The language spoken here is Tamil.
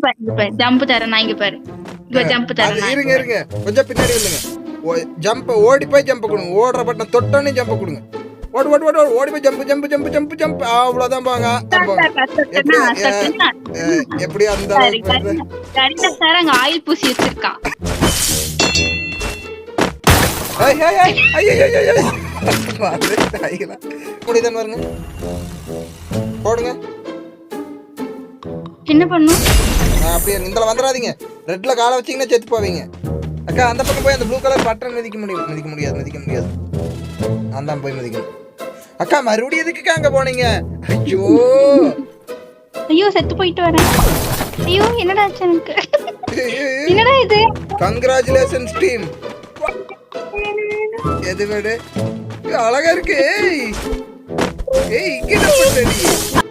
பாரு ஜம்ப் தரேன் நான் இங்க பாரு ஜம்ப் தரேன் இருங்க இருங்க கொஞ்சம் பின்னாடி வந்துங்க ஜம்ப் ஓடி போய் ஜம்ப் கொடுங்க ஓடுற பட்டன் தொட்டோன்னே ஜம்ப் கொடுங்க ஓடு ஓடு ஓடு ஓடி போய் jump jump jump jump jump அவ்வளவுதான் போங்க எப்படி அந்த சார் அங்க ஆயில் பூசி வச்சிருக்கான் முடிதான் பாருங்க போடுங்க என்ன பண்ணும் அப்படியே இந்த வந்துடாதீங்க ரெட்ல காலை வச்சீங்கன்னா செத்து போவீங்க அக்கா அந்த பக்கம் போய் அந்த ப்ளூ கலர் பட்டன் மிதிக்க முடியாது நான் தான் போய் மிதிக்கணும் அக்கா மறுபடியும் எதுக்குக்கா அங்க போனீங்க ஐயோ செத்து போயிட்டு வரேன் ஐயோ என்னடா ஆச்சு எனக்கு என்னடா இது கங்க்ராச்சுலேஷன்ஸ் டீம் எது மேடு அழகா இருக்கு ஏய் இங்க என்ன பண்ற நீ